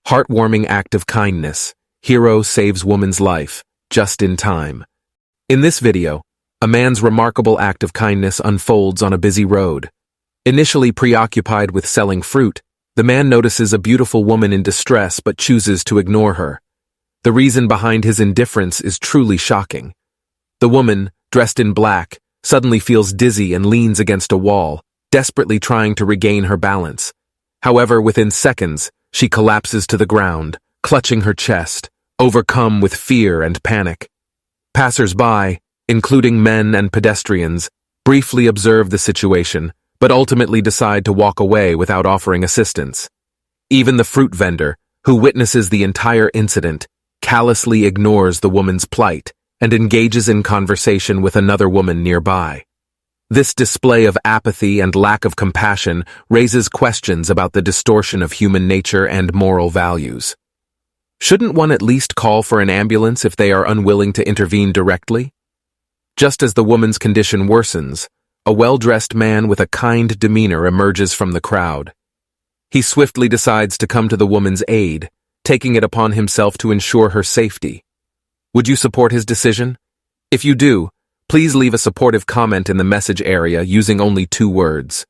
Heartwarming act of kindness. Hero saves woman's life, just in time. In this video, a man's remarkable act of kindness unfolds on a busy road. Initially preoccupied with selling fruit, the man notices a beautiful woman in distress but chooses to ignore her. The reason behind his indifference is truly shocking. The woman, dressed in black, suddenly feels dizzy and leans against a wall, desperately trying to regain her balance. However, within seconds, she collapses to the ground, clutching her chest, overcome with fear and panic. Passers-by, including men and pedestrians, briefly observe the situation, but ultimately decide to walk away without offering assistance. Even the fruit vendor, who witnesses the entire incident, callously ignores the woman's plight and engages in conversation with another woman nearby. This display of apathy and lack of compassion raises questions about the distortion of human nature and moral values. Shouldn't one at least call for an ambulance if they are unwilling to intervene directly? Just as the woman's condition worsens, a well-dressed man with a kind demeanor emerges from the crowd. He swiftly decides to come to the woman's aid, taking it upon himself to ensure her safety. Would you support his decision? If you do, please leave a supportive comment in the message area using only 2 words.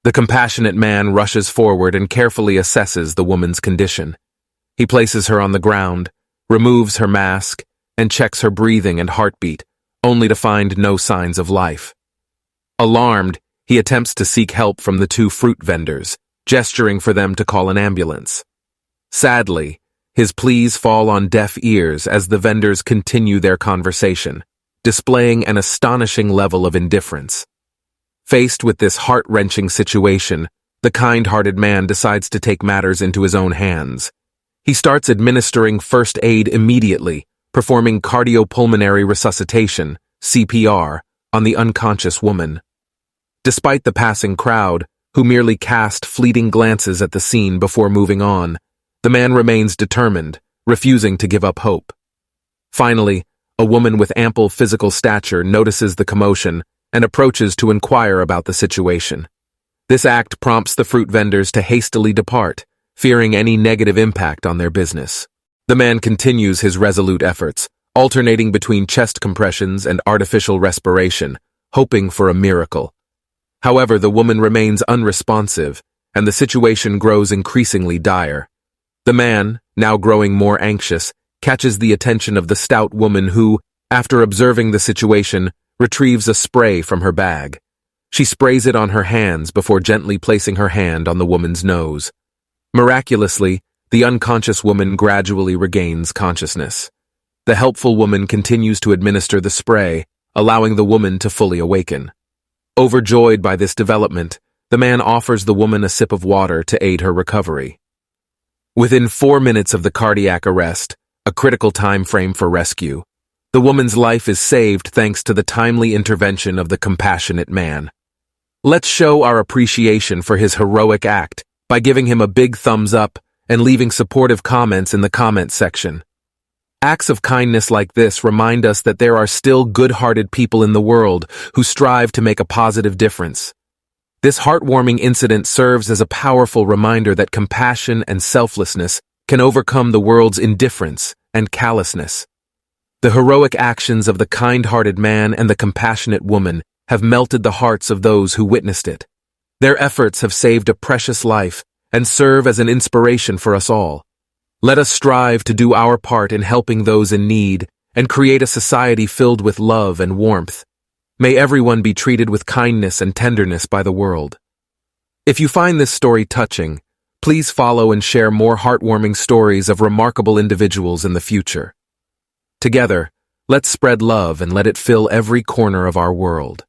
The compassionate man rushes forward and carefully assesses the woman's condition. He places her on the ground, removes her mask, and checks her breathing and heartbeat, only to find no signs of life. Alarmed, he attempts to seek help from the 2 fruit vendors, gesturing for them to call an ambulance. Sadly, his pleas fall on deaf ears as the vendors continue their conversation, displaying an astonishing level of indifference. Faced with this heart-wrenching situation, the kind-hearted man decides to take matters into his own hands. He starts administering first aid immediately, performing cardiopulmonary resuscitation, CPR, on the unconscious woman. Despite the passing crowd, who merely cast fleeting glances at the scene before moving on, the man remains determined, refusing to give up hope. Finally, a woman with ample physical stature notices the commotion and approaches to inquire about the situation. This act prompts the fruit vendors to hastily depart, fearing any negative impact on their business. The man continues his resolute efforts, alternating between chest compressions and artificial respiration, hoping for a miracle. However, the woman remains unresponsive, and the situation grows increasingly dire. The man, now growing more anxious, catches the attention of the stout woman who, after observing the situation, retrieves a spray from her bag. She sprays it on her hands before gently placing her hand on the woman's nose. Miraculously, the unconscious woman gradually regains consciousness. The helpful woman continues to administer the spray, allowing the woman to fully awaken. Overjoyed by this development, the man offers the woman a sip of water to aid her recovery. Within 4 minutes of the cardiac arrest, a critical time frame for rescue, the woman's life is saved thanks to the timely intervention of the compassionate man. Let's show our appreciation for his heroic act by giving him a big thumbs up and leaving supportive comments in the comment section. Acts of kindness like this remind us that there are still good-hearted people in the world who strive to make a positive difference. This heartwarming incident serves as a powerful reminder that compassion and selflessness can overcome the world's indifference and callousness. The heroic actions of the kind-hearted man and the compassionate woman have melted the hearts of those who witnessed it. Their efforts have saved a precious life and serve as an inspiration for us all. Let us strive to do our part in helping those in need and create a society filled with love and warmth. May everyone be treated with kindness and tenderness by the world. If you find this story touching, please follow and share more heartwarming stories of remarkable individuals in the future. Together, let's spread love and let it fill every corner of our world.